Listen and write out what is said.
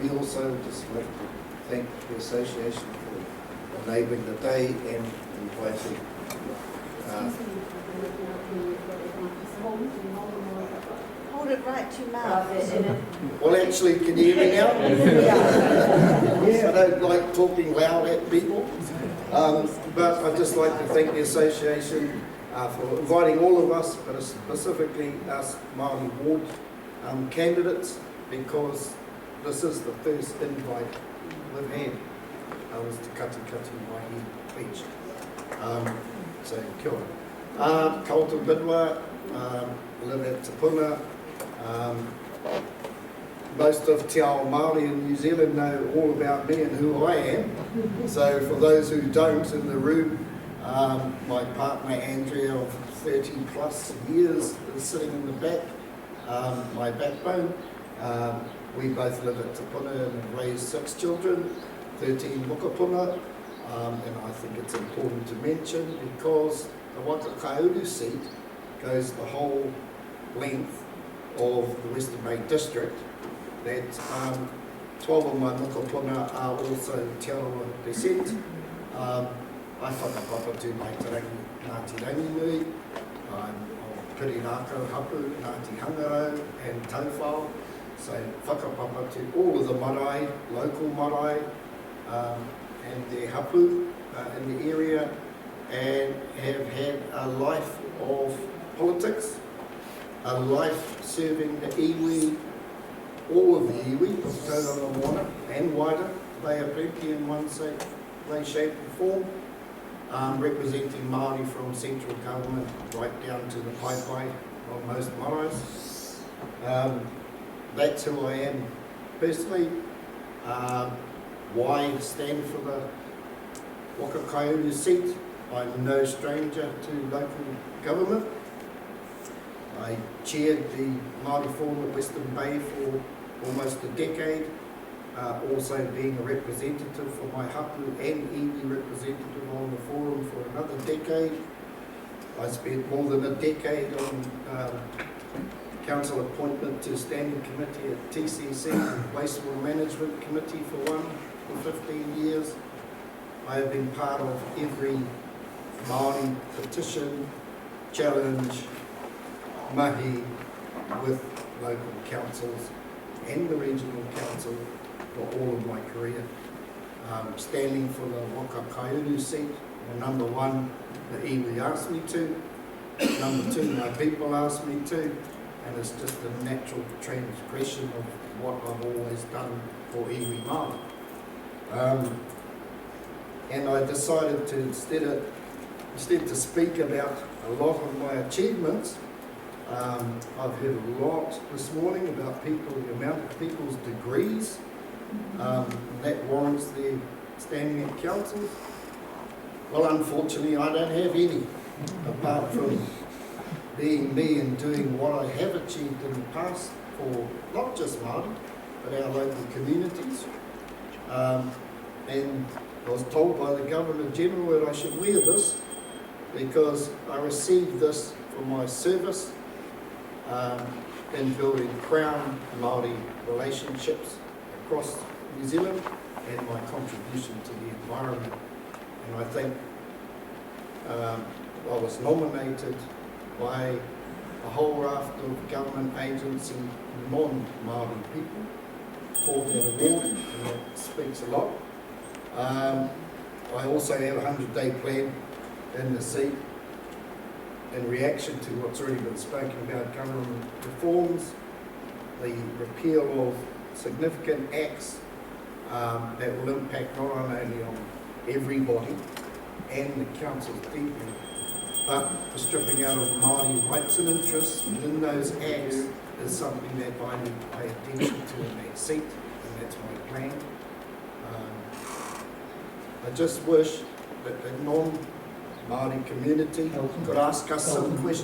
We also just like to thank the association for enabling the day and inviting. Hold it right to your mouth. Well, actually, can you hear me now? Yeah, I don't like talking loud at people. But I'd just like to thank the association for inviting all of us, but specifically us Maori ward candidates, because this is the first invite we've had. Was to Katikati Waihi Beach. So, kia ora. Carlton Bidois, live at Tapuna. Most of Te Ao Māori in New Zealand know all about me and who I am. So for those who don't in the room, my partner Andrea of 30 plus years is sitting in the back, my backbone. We both live at Tapuna and raised 6 children, 13 mokapuna, and I think it's important to mention because the Waka Kauru seat goes the whole length of the Western Bay District, that 12 of my mokapuna are also Te Arawa descent. I whakapapa to mai tarangi Ngāti Ranginui, I'm of Pirinaka Hapu, Ngāti Hangarau and Taufao. So whakapapa to all of the marae, local marae, and their hapu in the area, and have had a life of politics, a life serving the iwi, all of the iwi of Tauranga Moana and wider. They are plenty in one way, shape and form, representing Māori from central government right down to the paipai of most maraes. That's who I am personally. Why stand for the Waka Kauru seat? I'm no stranger to local government. I chaired the Māori Forum at Western Bay for almost a decade, also being a representative for my hapu and iwi representative on the forum for another decade. I spent more than a decade on council appointment to standing committee at TCC, Wastewater Management Committee for 15 years. I have been part of every Māori petition, challenge, mahi with local councils and the regional council for all of my career. Standing for the Waka Kauru seat, well, number one, the iwi asked me to, number two, my people asked me to, and it's just a natural transgression of what I've always done for iwi Māori. And I decided to, instead to speak about a lot of my achievements. I've heard a lot this morning about people, the amount of people's degrees, that warrants their standing at councils. Well, unfortunately, I don't have any, apart from being me and doing what I have achieved in the past for not just Māori, but our local communities. And I was told by the Governor-General that I should wear this because I received this for my service in building Crown Māori relationships across New Zealand and my contribution to the environment. And I think I was nominated by a whole raft of government agency non-Māori people for that award, and that speaks a lot. I also have a 100-day plan in the seat in reaction to what's already been spoken about government reforms, the repeal of significant acts that will impact not only on everybody and the councils deeply, but the stripping out of Māori rights and interests within those acts is something that I need to pay attention to in that seat, and that's my plan. I just wish that the non-Māori community could ask us some questions.